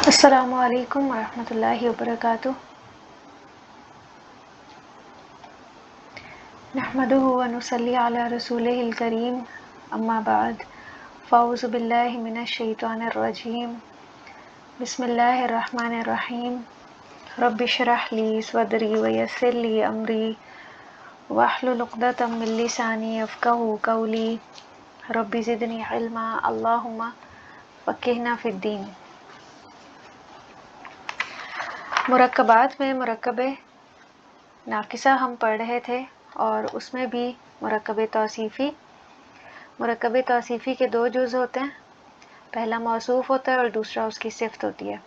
السلام علیکم ورحمۃ اللہ وبرکاتہ۔ نحمدہ ونصلی علی رسولہ الکریم، اما بعد، فاعوذ باللہ من الشیطان الرجیم، بسم اللہ الرحمن الرحیم۔ رب اشرح لی صدری ویسر لی امری واحلل عقدۃ من لسانی یفقہوا قولی، رب زدنی علما، اللہم فقہنا فی الدین۔ مرکبات میں مرکب ناقصہ ہم پڑھ رہے تھے، اور اس میں بھی مرکب توصیفی کے دو جز ہوتے ہیں، پہلا موصوف ہوتا ہے اور دوسرا اس کی صفت ہوتی ہے۔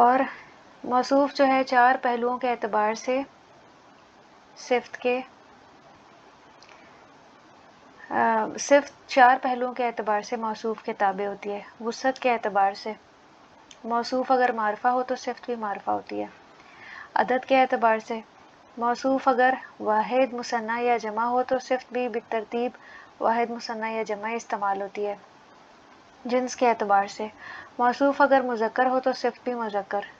اور موصوف جو ہے چار پہلوؤں کے اعتبار سے صفت چار پہلوؤں کے اعتبار سے موصوف کے تابع ہوتی ہے۔ وسعت کے اعتبار سے موصوف اگر معرفہ ہو تو صفت بھی معرفہ ہوتی ہے۔ عدد کے اعتبار سے موصوف اگر واحد، مثنیٰ یا جمع ہو تو صفت بھی بالترتیب واحد، مثنیٰ یا جمع استعمال ہوتی ہے۔ جنس کے اعتبار سے موصوف اگر مذکر ہو تو صفت بھی مذکر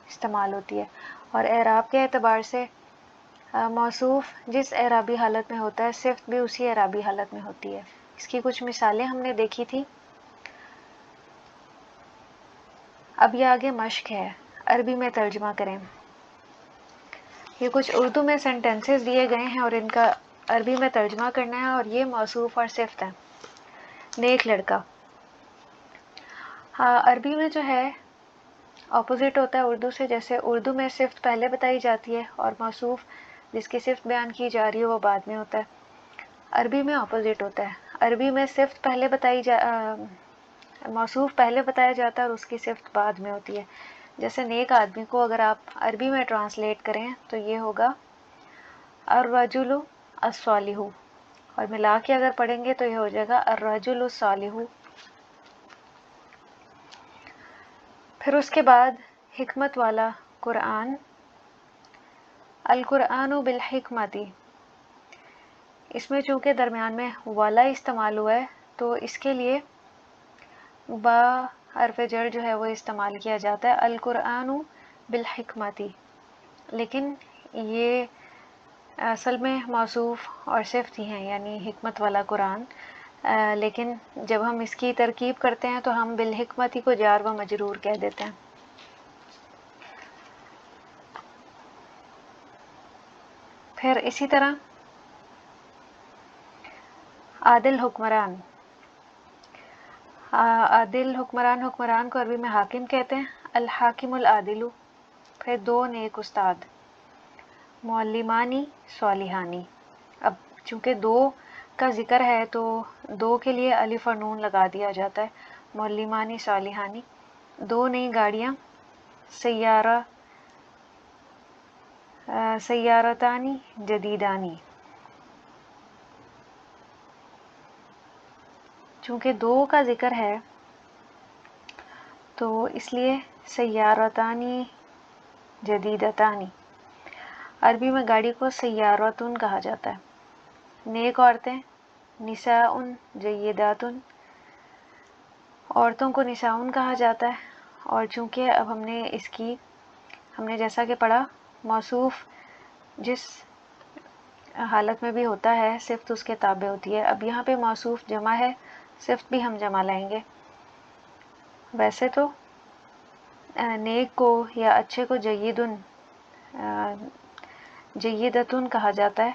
استعمال ہوتی ہے۔ اور اعراب کے اعتبار سے موصوف جس اعرابی حالت میں ہوتا ہے صفت بھی اسی اعرابی حالت میں ہوتی ہے۔ اس کی کچھ مثالیں ہم نے دیکھی تھی۔ اب یہ آگے مشق ہے، عربی میں ترجمہ کریں۔ یہ کچھ اردو میں سینٹنسز دیے گئے ہیں اور ان کا عربی میں ترجمہ کرنا ہے، اور یہ موصوف اور صفت ہے۔ نیک لڑکا، عربی میں جو ہے اپوزٹ ہوتا ہے اردو سے، جیسے اردو میں صفت پہلے بتائی جاتی ہے اور موصوف جس کی صفت بیان کی جا رہی ہے وہ بعد میں ہوتا ہے۔ عربی میں اپوزٹ ہوتا ہے، عربی میں صفت پہلے موصوف پہلے بتایا جاتا ہے اور اس کی صفت بعد میں ہوتی ہے۔ جیسے نیک آدمی کو اگر آپ عربی میں ٹرانسلیٹ کریں تو یہ ہوگا الرجل الصالح، اور ملا کے اگر پڑھیں گے تو یہ ہو جائے گا الرجل الصالح۔ پھر اس کے بعد حکمت والا قرآن، القرآن بالحکمت، اس میں چونکہ درمیان میں والا استعمال ہوا ہے تو اس کے لیے با حرف جر جو ہے وہ استعمال کیا جاتا ہے، القرآن بالحکمت، لیکن یہ اصل میں موصوف اور صفت ہی ہیں، یعنی حکمت والا قرآن، لیکن جب ہم اس کی ترکیب کرتے ہیں تو ہم بالحکمت کو جار و مجرور کہہ دیتے ہیں۔ پھر اسی طرح عادل حکمران، عادل حکمران، حکمران کو عربی میں حاکم کہتے ہیں، الحاکم العادل۔ پھر دو نیک استاد، معلمانی صالحانی۔ اب چونکہ دو کا ذکر ہے تو دو کے لیے الف اور نون لگا دیا جاتا ہے، معلمانی صالحانی۔ دو نئی گاڑیاں، سیارتانی جدیدانی، چونکہ دو کا ذکر ہے تو اس لیے سیارتانی جدیدتانی۔ عربی میں گاڑی کو سیارتن کہا جاتا ہے۔ نیک عورتیں، نساء جیدات، عورتوں کو نساء کہا جاتا ہے۔ اور چونکہ اب ہم نے جیسا کہ پڑھا موصوف جس حالت میں بھی ہوتا ہے صفت اس کے تابع ہوتی ہے۔ اب یہاں پہ موصوف جمع ہے، صفت بھی ہم جمع لائیں گے۔ ویسے تو نیک کو یا اچھے کو جیدتن کہا جاتا ہے۔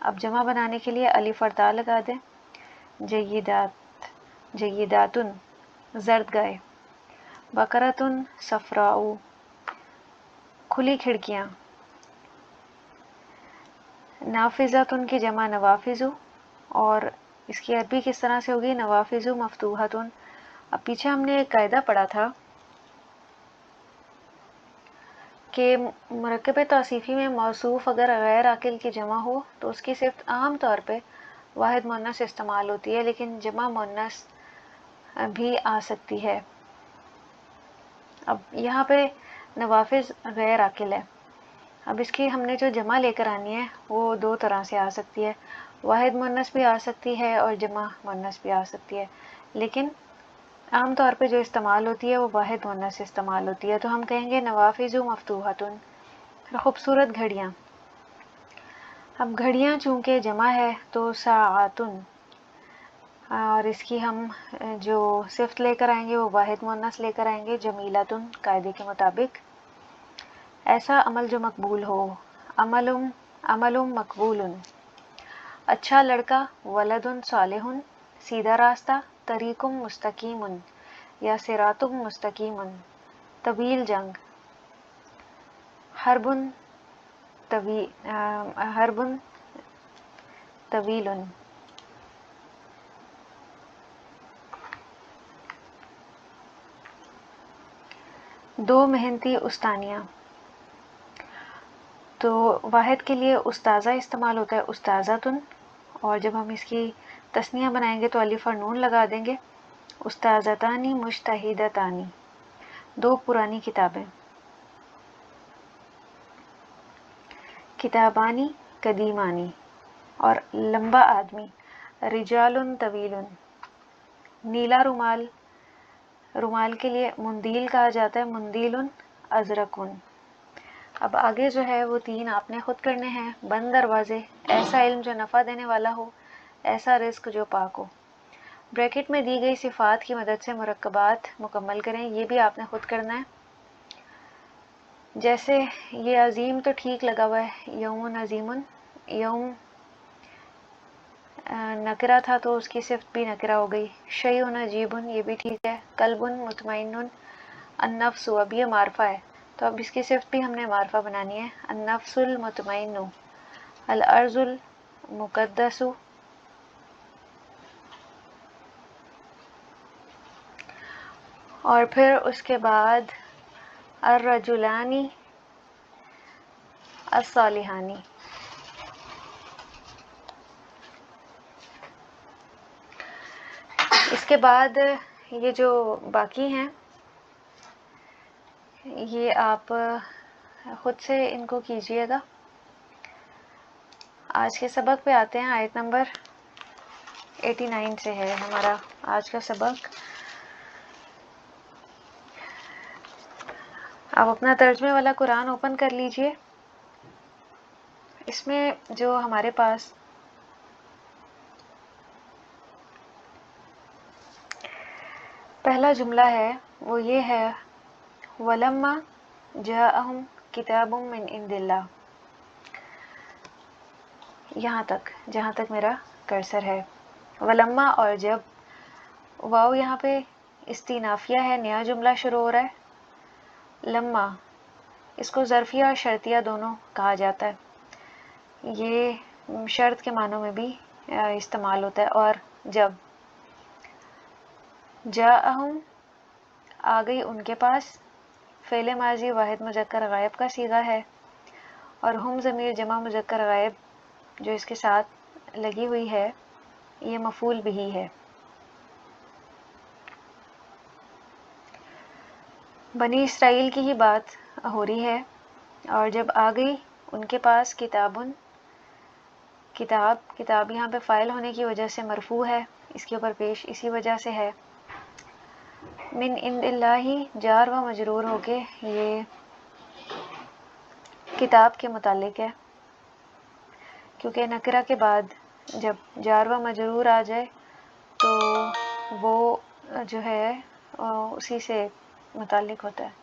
اب جمع بنانے کے لیے الف اور تا لگا دیں، جیداتن زرد گائے، بقرتن صفراء کھلی کھڑکیاں، نافذتن کی جمع نوافذ، اور اس کی عربی کس طرح سے ہوگی، نوافذ مفتوحتن۔ اب پیچھے ہم نے ایک قاعدہ پڑھا تھا کہ مرکب توصیفی میں موصوف اگر غیر عاقل کی جمع ہو تو اس کی صفت عام طور پہ واحد مؤنث استعمال ہوتی ہے، لیکن جمع مؤنث بھی آ سکتی ہے۔ اب یہاں پہ نوافذ غیر عاقل ہے، اب اس کی ہم نے جو جمع لے کر آنی ہے وہ دو طرح سے آ سکتی ہے، واحد مؤنث بھی آ سکتی ہے اور جمع مؤنث بھی آ سکتی ہے، لیکن عام طور پہ جو استعمال ہوتی ہے وہ واحد مؤنث سے استعمال ہوتی ہے، تو ہم کہیں گے نوافذ مفتوحتن، خوبصورت گھڑیاں۔ اب گھڑیاں چونکہ جمع ہے تو ساعتن، اور اس کی ہم جو صفت لے کر آئیں گے وہ واحد مؤنث لے کر آئیں گے، جمیلتن قاعدے کے مطابق۔ ایسا عمل جو مقبول ہو، عمل مقبول، اچھا لڑکا، ولد صالح، سیدھا راستہ، طریق مستقیم یا صراط مستقیم، طویل جنگ، حرب طویل، دو محنتی استانیاں۔ تو واحد کے لیے استاذہ استعمال ہوتا ہے استاذتن، اور جب ہم اس کی تثنیہ بنائیں گے تو الف اور نون لگا دیں گے، استاذتانی مجتہدتانی، دو پرانی کتابیں، کتابانی قدیمانی، اور لمبا آدمی، رجال طویل، نیلا رومال، رومال کے لیے مندیل کہا جاتا ہے، مندیل ازرقن۔ اب آگے جو ہے وہ تین آپ نے خود کرنے ہیں، بند دروازے، ایسا علم جو نفع دینے والا ہو، ایسا رزق جو پاک ہو۔ بریکٹ میں دی گئی صفات کی مدد سے مرکبات مکمل کریں، یہ بھی آپ نے خود کرنا ہے۔ جیسے یہ عظیم تو ٹھیک لگا ہوا ہے، یوم عظیم، یوم نکرہ تھا تو اس کی صفت بھی نکرہ ہو گئی، شیء عجیب، یہ بھی ٹھیک ہے، قلب مطمئن، النفس، اب یہ معرفہ ہے تو اب اس کی صفت بھی ہم نے معرفہ بنانی ہے، النفس المطمئن، الارض المقدس، اور پھر اس کے بعد الرجلانی الصالحانی۔ اس کے بعد یہ جو باقی ہیں یہ آپ خود سے ان کو کیجئے گا۔ آج کے سبق پہ آتے ہیں، آیت نمبر 89 سے ہے ہمارا آج کا سبق۔ آپ اپنا ترجمے والا قرآن اوپن کر لیجئے، اس میں جو ہمارے پاس پہلا جملہ ہے وہ یہ ہے، وَلَمَّا جَاءَهُمْ كِتَابٌ مِّنْ عِندِ اللَّهِ، یہاں تک جہاں تک میرا کرسر ہے، ولما اور جب، واو یہاں پہ استینافیہ ہے، نیا جملہ شروع ہو رہا ہے، لما اس کو ظرفیہ اور شرطیہ دونوں کہا جاتا ہے، یہ شرط کے معنوں میں بھی استعمال ہوتا ہے، اور جب، جاءہم آ گئی ان کے پاس، فعل ماضی واحد مذکر غائب کا صیغہ ہے، اور ہم ضمیر جمع مذکر غائب جو اس کے ساتھ لگی ہوئی ہے یہ مفعول بہ ہے۔ بنی اسرائیل کی ہی بات ہو رہی ہے، اور جب آ گئی ان کے پاس کتابن، کتاب یہاں پہ فاعل ہونے کی وجہ سے مرفوع ہے، اس کے اوپر پیش اسی وجہ سے ہے، من عند اللہ جار و مجرور ہو کے یہ کتاب کے متعلق ہے، کیونکہ نکرہ کے بعد جب جار و مجرور آ جائے تو وہ جو ہے اسی سے متعلق ہوتا ہے۔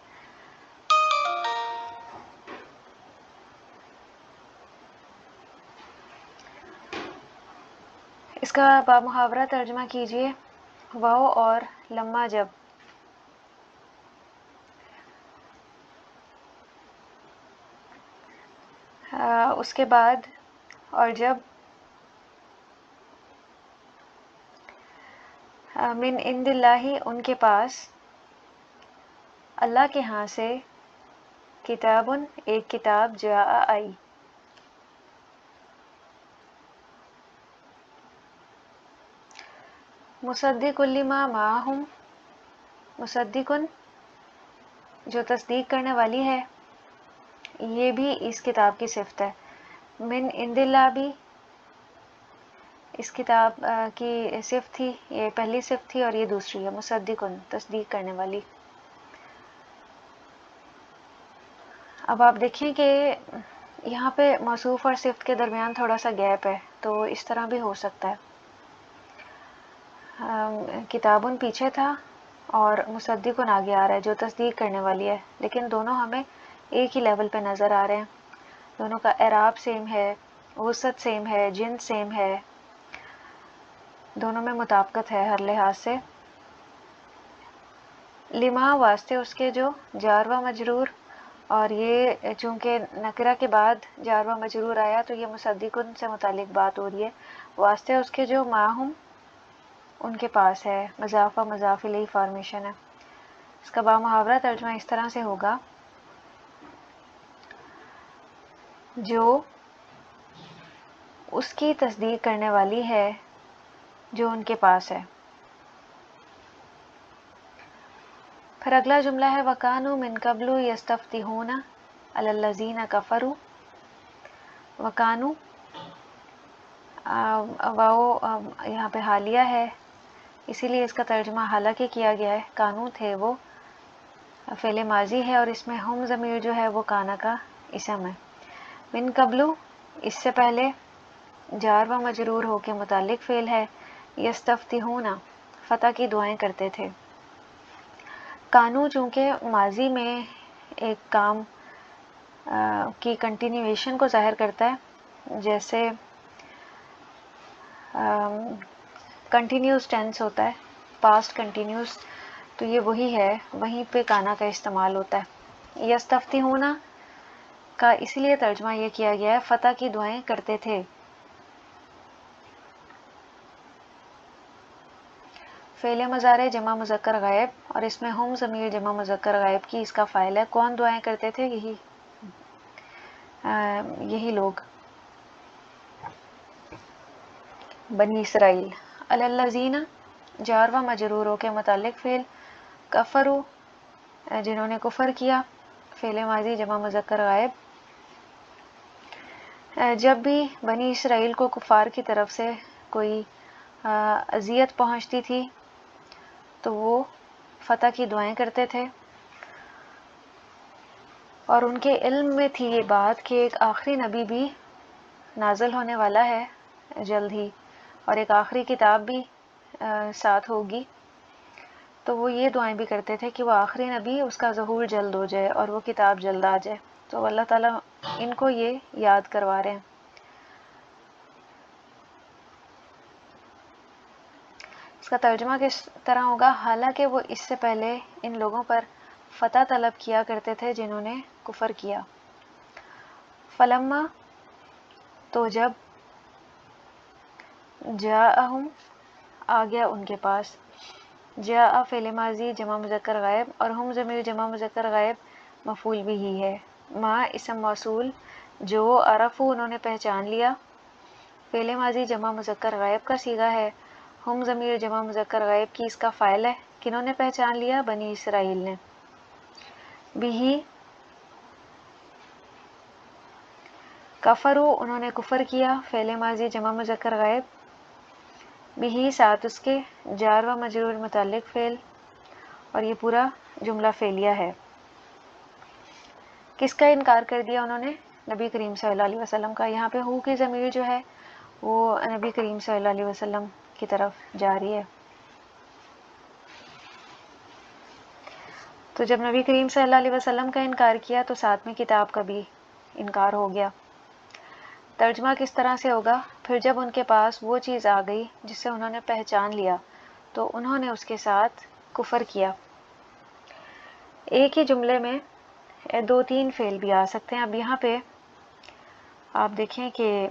اس کا با محاورہ ترجمہ کیجئے، واو اور لما جب، اس کے بعد اور جب، من عند اللہ ان کے پاس، اللہ کے ہاں سے، کتابن ایک کتاب، جاء آئی، مصدق لما معہم، مصدقن جو تصدیق کرنے والی ہے، یہ بھی اس کتاب کی صفت ہے، من عند اللہ بھی اس کتاب کی صفت تھی، یہ پہلی صفت تھی اور یہ دوسری ہے، مصدقن، تصدیق کرنے والی۔ اب آپ دیکھیں کہ یہاں پہ موصوف اور صفت کے درمیان تھوڑا سا گیپ ہے، تو اس طرح بھی ہو سکتا ہے۔ کتابن پیچھے تھا اور مصدقن آگے آ رہا ہے جو تصدیق کرنے والی ہے، لیکن دونوں ہمیں ایک ہی لیول پہ نظر آ رہے ہیں، دونوں کا اعراب سیم ہے، وسعت سیم ہے، جنس سیم ہے، دونوں میں مطابقت ہے ہر لحاظ سے۔ لما واسطے اس کے جو جار و مجرور، اور یہ چونکہ نکرہ کے بعد جار و مجرور آیا تو یہ مصدقن سے متعلق بات ہو رہی ہے، واسطے اس کے جو ماہم ان کے پاس ہے، مضاف و مضاف الیہ فارمیشن ہے۔ اس کا بامحاورہ ترجمہ اس طرح سے ہوگا، جو اس کی تصدیق کرنے والی ہے جو ان کے پاس ہے۔ پھر اگلا جملہ ہے وَكَانُوا مِن قَبْلُ يَسْتَفْتِحُونَ عَلَى الَّذِينَ كَفَرُوا۔ وَكَانُوا واو یہاں پہ حالیہ ہے، اسی لیے اس کا ترجمہ حالانکہ کیا گیا ہے۔ کانو تھے وہ فعل ماضی ہے اور اس میں ہم ضمیر جو ہے وہ کانا کا اسم ہے۔ من قبلو اس سے پہلے جار و مجرور ہو کے متعلق فعل ہے، یستفتحون فتح کی دعائیں کرتے تھے۔ کانو چونکہ ماضی میں ایک کام کی کنٹینیویشن کو ظاہر کرتا ہے، جیسے کنٹینیوس ٹینس ہوتا ہے، پاسٹ کنٹینیوس، تو یہ وہی ہے، وہیں پہ کانا کا استعمال ہوتا ہے۔ یستفتحون کا اسی لیے ترجمہ یہ کیا گیا ہے فتح کی دعائیں کرتے تھے۔ فعل مضارع جمع مذکر غائب اور اس میں ہم ضمیر جمع مذکر غائب کی اس کا فاعل ہے۔ کون دعائیں کرتے تھے؟ یہی لوگ، بنی اسرائیل۔ علی الذین جار و مجروروں کے متعلق فعل، کفروا جنہوں نے کفر کیا، فعل ماضی جمع مذکر غائب۔ جب بھی بنی اسرائیل کو کفار کی طرف سے کوئی اذیت پہنچتی تھی تو وہ فتح کی دعائیں کرتے تھے، اور ان کے علم میں تھی یہ بات کہ ایک آخری نبی بھی نازل ہونے والا ہے جلد ہی، اور ایک آخری کتاب بھی ساتھ ہوگی، تو وہ یہ دعائیں بھی کرتے تھے کہ وہ آخری نبی اس کا ظہور جلد ہو جائے اور وہ کتاب جلد آ جائے۔ تو اللہ تعالیٰ ان کو یہ یاد کروا رہے ہیں۔ اس کا ترجمہ کس طرح ہوگا؟ حالانکہ وہ اس سے پہلے ان لوگوں پر فتح طلب کیا کرتے تھے جنہوں نے کفر کیا۔ فلما تو جب، جاءہم آ گیا ان کے پاس، جاء فعل ماضی جمع مذکر غائب اور ہم ضمیر جمع مذکر غائب مفعول بھی ہی ہے، ما اسم موصول جو عرفو انہوں نے پہچان لیا، فعل ماضی جمع مذکر غائب کا صیغہ ہے، ہم ضمیر جمع مذکر غائب کی اس کا فاعل ہے۔ کنہوں نے پہچان لیا؟ بنی اسرائیل نے۔ بھی کفروا انہوں نے کفر کیا، فعل ماضی جمع مذکر غائب، بھی ساتھ اس کے جار و مجرور متعلق فعل، اور یہ پورا جملہ فعلیہ ہے۔ کس کا انکار کر دیا انہوں نے؟ نبی کریم صلی اللہ علیہ وسلم کا۔ یہاں پہ ہو کی ضمیر جو ہے وہ نبی کریم صلی اللہ علیہ وسلم کی طرف جا رہی ہے۔ تو جب نبی کریم صلی اللہ علیہ وسلم کا انکار کیا تو ساتھ میں کتاب کا بھی انکار ہو گیا۔ ترجمہ کس طرح سے ہوگا؟ پھر جب ان کے پاس وہ چیز آ گئی جسے انہوں نے پہچان لیا تو انہوں نے اس کے ساتھ کفر کیا۔ ایک ہی جملے میں دو تین فعل بھی آ سکتے ہیں۔ اب یہاں پہ آپ دیکھیں کہ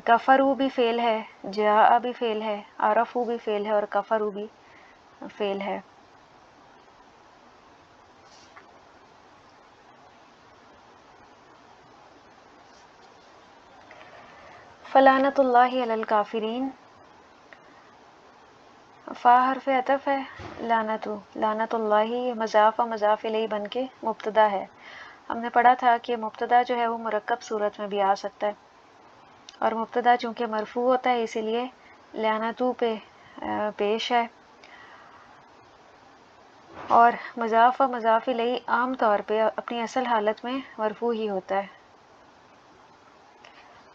کفروا بھی فعل ہے، جاء بھی فعل ہے، عرفوا بھی فعل ہے اور کفروا بھی فعل ہے۔ فلعنت اللہ علی الکافرین، فا حرف عطف ہے، لعنت اللہ مضاف و مضاف الیہ بن کے مبتدا ہے۔ ہم نے پڑھا تھا کہ مبتدا جو ہے وہ مرکب صورت میں بھی آ سکتا ہے، اور مبتدا چونکہ مرفوع ہوتا ہے اسی لیے لعنتو پہ پیش ہے، اور مضاف و مضاف الیہ عام طور پہ اپنی اصل حالت میں مرفوع ہی ہوتا ہے.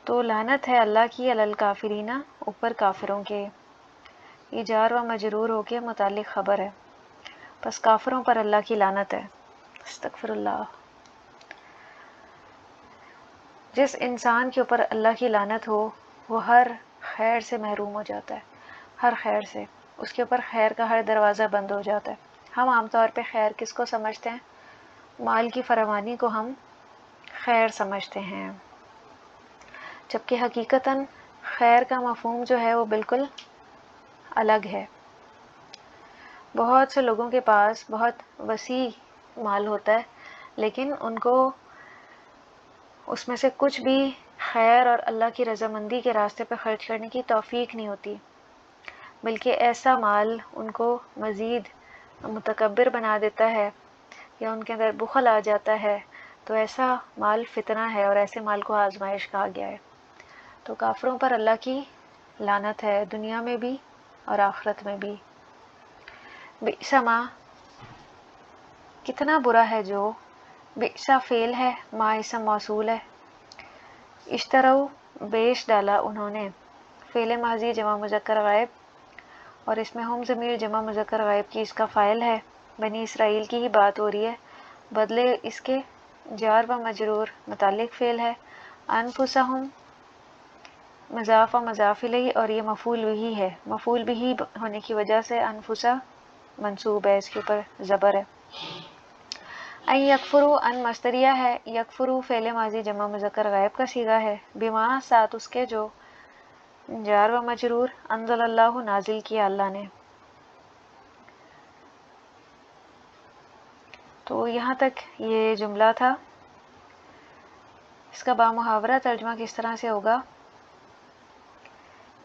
تو لعنت ہے اللہ کی علی الکافرین، اوپر کافروں کے. یہ جار و مجرور ہو کے متعلق خبر ہے، بس کافروں پر اللہ کی لعنت ہے. استغفر اللہ. جس انسان کے اوپر اللہ کی لعنت ہو وہ ہر خیر سے محروم ہو جاتا ہے، ہر خیر سے. اس کے اوپر خیر کا ہر دروازہ بند ہو جاتا ہے. ہم عام طور پہ خیر کس کو سمجھتے ہیں؟ مال کی فراوانی کو ہم خیر سمجھتے ہیں، جبکہ حقیقتاً خیر کا مفہوم جو ہے وہ بالکل الگ ہے. بہت سے لوگوں کے پاس بہت وسیع مال ہوتا ہے لیکن ان کو اس میں سے کچھ بھی خیر اور اللہ کی رضامندی کے راستے پہ خرچ کرنے کی توفیق نہیں ہوتی، بلکہ ایسا مال ان کو مزید متکبر بنا دیتا ہے یا ان کے اندر بخل آ جاتا ہے. تو ایسا مال فتنہ ہے اور ایسے مال کو آزمائش کہا گیا ہے. تو کافروں پر اللہ کی لعنت ہے، دنیا میں بھی اور آخرت میں بھی. بئس ما، کتنا برا ہے جو. بئس فعل ہے، ما اسم موصول ہے. اشترو، بیچ ڈالا انہوں نے. فعل ماضی جمع مذکر غائب، اور اس میں ہم ضمیر جمع مذکر غائب کی اس کا فاعل ہے. بنی اسرائیل کی ہی بات ہو رہی ہے، بدلے اس کے جار و مجرور متعلق فعل ہے. انفسہم، مضاف و مضاف الیہ، اور یہ مفعول بھی ہے. مفعول بھی ہونے کی وجہ سے انفسا منصوب ہے، اس کے اوپر زبر ہے. ان یکفرو، ان مصدریہ ہے. یکفرو فعل ماضی جمع مذکر غائب کا صیغہ ہے. بما، ساتھ اس کے جو جار و مجرور انزل اللہ، نازل کیا اللہ نے. تو یہاں تک یہ جملہ تھا. اس کا بامحاورہ ترجمہ کس طرح سے ہوگا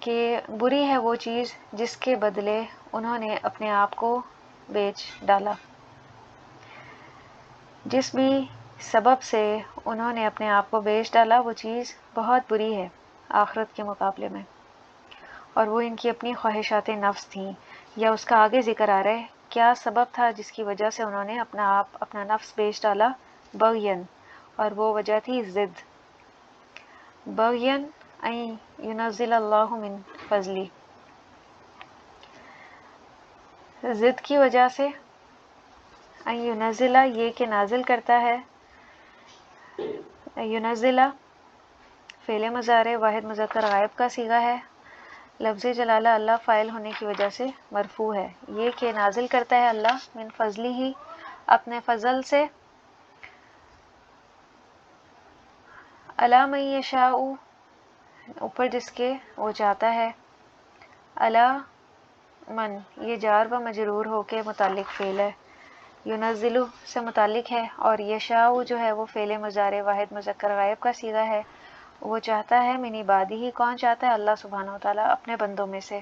کہ بری ہے وہ چیز جس کے بدلے انہوں نے اپنے آپ کو بیچ ڈالا. جس بھی سبب سے انہوں نے اپنے آپ کو بیچ ڈالا وہ چیز بہت بری ہے آخرت کے مقابلے میں، اور وہ ان کی اپنی خواہشات نفس تھیں. یا اس کا آگے ذکر آ رہا ہے کیا سبب تھا جس کی وجہ سے انہوں نے اپنا نفس بیچ ڈالا. بغین، اور وہ وجہ تھی ضد. بغین ان ینزل اللہ من فضلی، ضد کی وجہ سے. ان ینزل، یہ کہ نازل کرتا ہے. ینزل فعل مضارع واحد مذکر غائب کا صیغہ ہے. لفظ جلالہ اللہ فاعل ہونے کی وجہ سے مرفوع ہے. یہ کہ نازل کرتا ہے اللہ من فضلی ہی، اپنے فضل سے. الا من یشاء، اوپر جس کے وہ چاہتا ہے. الا من، یہ جار و مجرور ہو کے متعلق فعل ہے. ینزل سے متعلق ہے، اور یشاء جو ہے وہ فعل مضارع واحد مذکر غائب کا صیغہ ہے. وہ چاہتا ہے من عبادی ہی، کون چاہتا ہے؟ اللہ سبحانہ وتعالیٰ اپنے بندوں میں سے.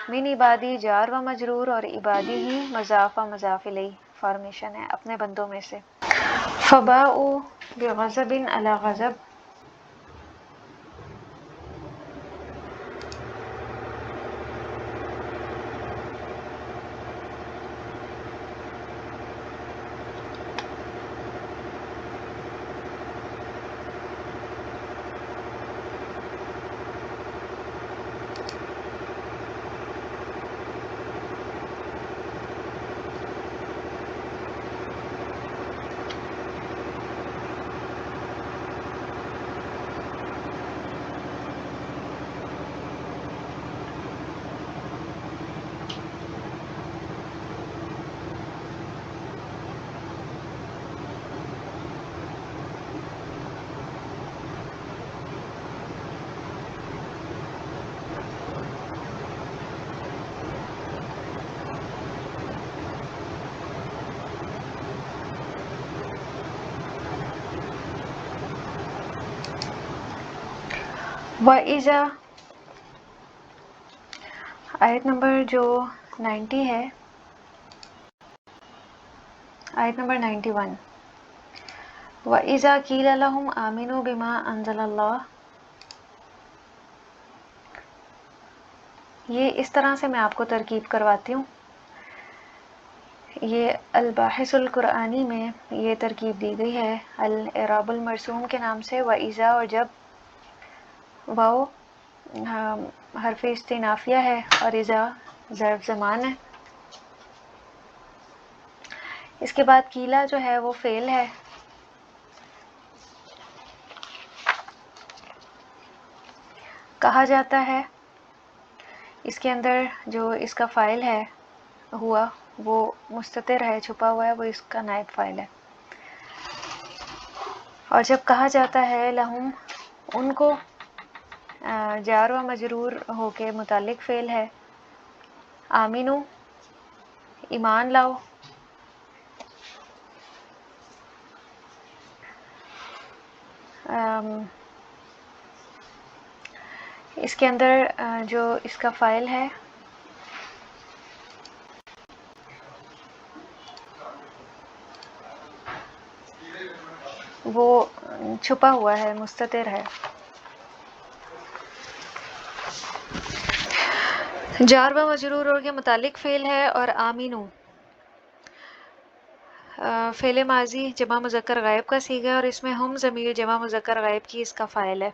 من عبادی جار و مجرور، اور عبادی ہی مضاف و مضاف الیہ فارمیشن ہے، اپنے بندوں میں سے. فباؤوا بغضب علی غضب، وَإِذَا، آیت نمبر جو 90 ہے، آیت نمبر 91. وَإِذَا قِيلَ لَهُمْ آمِنُوا بِمَا أَنزَلَ اللَّهُ، یہ اس طرح سے میں آپ کو ترکیب کرواتی ہوں. یہ الباحث القرآنی میں یہ ترکیب دی گئی ہے الاعراب المرسوم کے نام سے. وَإِذَا اور جب، واو حرف استئنافیہ ہے اور اذا ظرف زمان ہے. اس کے بعد کیلا جو ہے وہ فعل ہے. کہا جاتا ہے، اس کے اندر جو اس کا فاعل ہے ہوا وہ مستتر ہے، چھپا ہوا ہے، وہ اس کا نائب فاعل ہے. اور جب کہا جاتا ہے لہم، ان کو، جار و مجرور ہو کے متعلق فعل ہے. آمینو ایمان لاؤ. اس کے اندر جو اس کا فاعل ہے وہ چھپا ہوا ہے، مستتر ہے. جار و مجرور اور کے متعلق فعل ہے. اور آمینو فعل ماضی جمع مذکر غائب کا صیغہ ہے اور اس میں ہم ضمیر جمع مذکر غائب کی اس کا فاعل ہے.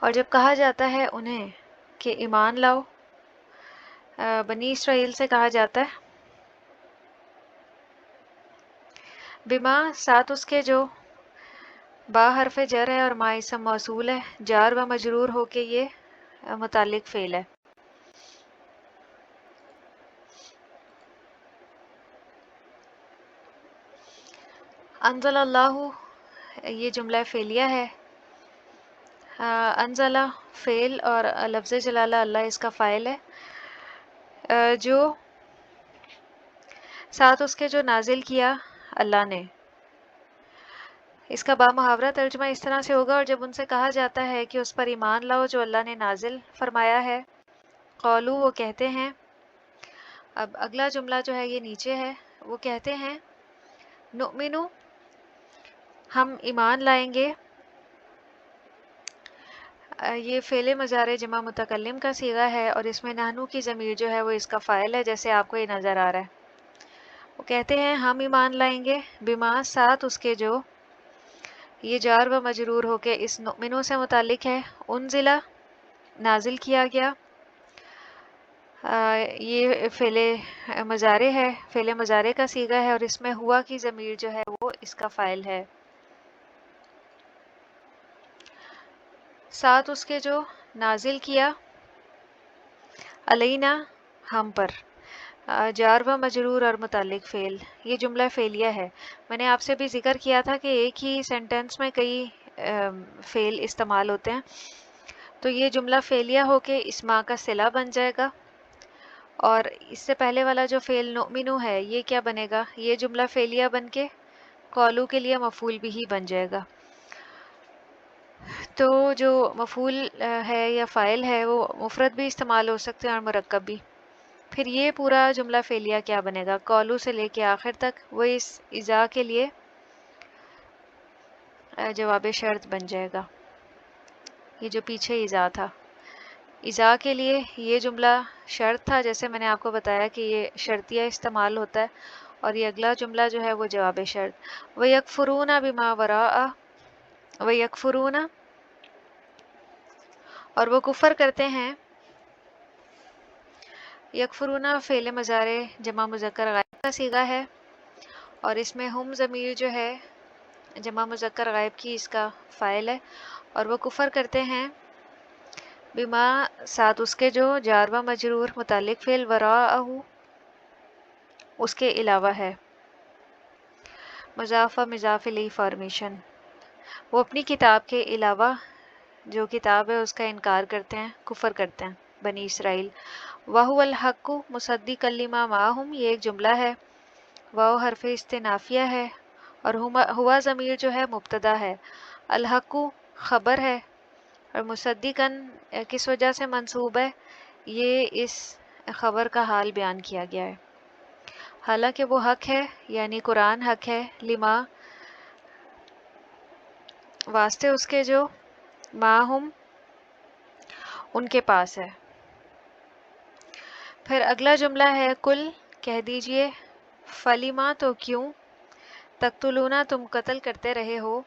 اور جب کہا جاتا ہے انہیں کہ ایمان لاؤ، بنی اسرائیل سے کہا جاتا ہے. بما ساتھ اس کے جو با حرف جر ہے اور ما اسم موصول ہے، جار و مجرور ہو کے یہ متعلق فعل ہے. انزل اللہ یہ جملہ فعلیہ ہے. انزلہ فعل اور لفظ جلالہ اللہ اس کا فاعل ہے. جو ساتھ اس کے جو نازل کیا اللہ نے، اس کا با محاورہ ترجمہ اس طرح سے ہوگا. اور جب ان سے کہا جاتا ہے کہ اس پر ایمان لاؤ جو اللہ نے نازل فرمایا ہے، قولو وہ کہتے ہیں. اب اگلا جملہ جو ہے یہ نیچے ہے. وہ کہتے ہیں نؤمنو ہم ایمان لائیں گے. یہ فعل مضارع جمع متکلم کا صیغہ ہے اور اس میں نحنو کی ضمیر جو ہے وہ اس کا فاعل ہے، جیسے آپ کو یہ نظر آ رہا ہے. وہ کہتے ہیں ہم ایمان لائیں گے. بما ساتھ اس کے جو، یہ جار و مجرور ہو کے اس نؤمنو سے متعلق ہے. انزلہ نازل کیا گیا. یہ فعل مضارع ہے، فعل مضارع کا صیغہ ہے اور اس میں ہوا کی ضمیر جو ہے وہ اس کا فاعل ہے. ساتھ اس کے جو نازل کیا علینا ہم پر، جار و مجرور اور متعلق فعل. یہ جملہ فعلیہ ہے. میں نے آپ سے بھی ذکر کیا تھا کہ ایک ہی سینٹنس میں کئی فعل استعمال ہوتے ہیں. تو یہ جملہ فعلیہ ہو کے اس ما کا صلہ بن جائے گا. اور اس سے پہلے والا جو فعل نؤمنو ہے یہ کیا بنے گا؟ یہ جملہ فعلیہ بن کے قولو کے لیے مفعول بھی بن جائے گا. تو جو مفعول ہے یا فاعل ہے وہ مفرد بھی استعمال ہو سکتے ہیں اور مرکب بھی. پھر یہ پورا جملہ فعلیہ کیا بنے گا؟ قولو سے لے کے آخر تک وہ اس اذا کے لیے جواب شرط بن جائے گا. یہ جو پیچھے اذا تھا، اذا کے لیے یہ جملہ شرط تھا، جیسے میں نے آپ کو بتایا کہ یہ شرطیہ استعمال ہوتا ہے. اور یہ اگلا جملہ جو ہے وہ جواب شرط. وَيَكْفُرُونَ بِمَا وَرَاءَ، وَيَكْفُرُونَ اور وہ کفر کرتے ہیں. یکفرون فعل مضارع جمع مذکر غائب کا صیغہ ہے اور اس میں ہم ضمیر جو ہے جمع مذکر غائب کی اس کا فاعل ہے. اور وہ کفر کرتے ہیں بما ساتھ اس کے جو جار و مجرور متعلق فعل وراءہ اس کے علاوہ ہے. مضاف و مضاف الیہ فارمیشن. وہ اپنی کتاب کے علاوہ جو کتاب ہے اس کا انکار کرتے ہیں، کفر کرتے ہیں بنی اسرائیل. وَهُوَ الْحَقُّ مُصَدِّقًا لِمَا مَعَهُمْ یہ ایک جملہ ہے. واو حرف استنافیہ ہے اور ہوا ضمیر جو ہے مبتدا ہے. الحق خبر ہے اور مصدقاً کس وجہ سے منصوب ہے؟ یہ اس خبر کا حال بیان کیا گیا ہے. حالانکہ وہ حق ہے یعنی قرآن حق ہے. لما واسطے اس کے جو ماہم ان کے پاس ہے. پھر اگلا جملہ ہے کل، کہہ دیجئے، فلیما تو کیوں، تقتلونا تم قتل کرتے رہے ہو.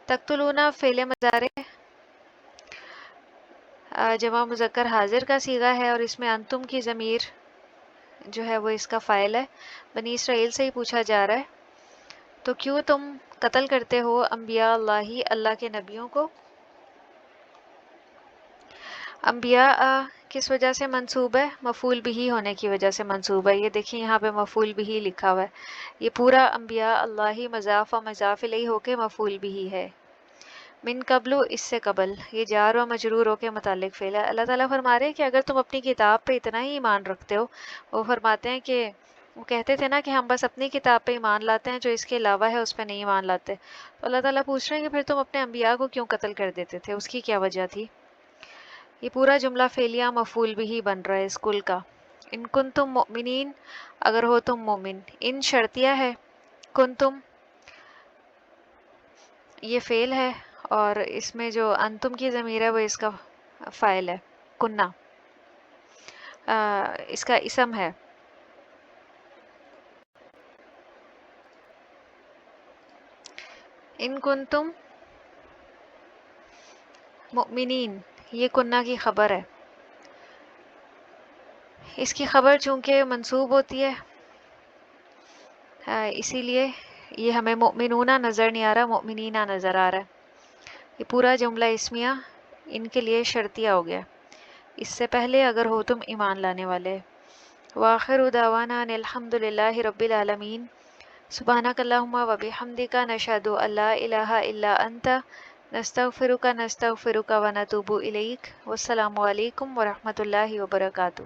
تقتلونا فعل مضارع جمع مذکر حاضر کا صیغہ ہے، اور اس میں انتم کی ضمیر جو ہے وہ اس کا فاعل ہے. بنی اسرائیل سے ہی پوچھا جا رہا ہے. تو کیوں تم قتل کرتے ہو انبیاء اللہ، اللہ کے نبیوں کو. انبیاء کس وجہ سے منصوب ہے؟ مفعول بہ ہونے کی وجہ سے منصوب ہے. یہ دیکھیں یہاں پہ مفعول بہ لکھا ہوا ہے. یہ پورا انبیاء اللہ مضاف و مضاف الیہ ہو کے مفعول بہ ہے. من قبل، اس سے قبل، یہ جار و مجرور ہو کے متعلق فعل ہے. اللہ تعالیٰ فرما رہے ہیں کہ اگر تم اپنی کتاب پہ اتنا ہی ایمان رکھتے ہو، وہ فرماتے ہیں کہ وہ کہتے تھے نا کہ ہم بس اپنی کتاب پہ ایمان لاتے ہیں، جو اس کے علاوہ ہے اس پہ نہیں ایمان لاتے. تو اللہ تعالیٰ پوچھ رہے ہیں کہ پھر تم اپنے انبیاء کو کیوں قتل کر دیتے تھے، اس کی کیا وجہ تھی. یہ پورا جملہ فعلیہ مفعول بہ بن رہا ہے اس کل کا. ان کنتم مؤمنین، اگر ہو تم مومن. ان شرطیہ ہے، کنتم یہ فعل ہے، اور اس میں جو انتم کی ضمیر ہے وہ اس کا فاعل ہے. کنہ اس کا اسم ہے. ان کنتم مؤمنین، یہ کنہ کی خبر ہے. اس کی خبر چونکہ منصوب ہوتی ہے، اسی لیے یہ ہمیں مؤمنونہ نظر نہیں آ رہا، مؤمنینہ نظر آ رہا ہے. یہ پورا جملہ اسمیہ ان کے لیے شرطیہ ہو گیا، اس سے پہلے اگر ہو تم ایمان لانے والے. وآخر دعوانا ان الحمد للہ رب العالمین. سبحانک اللہم و بحمدک، نشہد ان لا الہ الا انت، نستغفرک و نتوب الیک. والسلام علیکم ورحمۃ اللہ وبرکاتہ.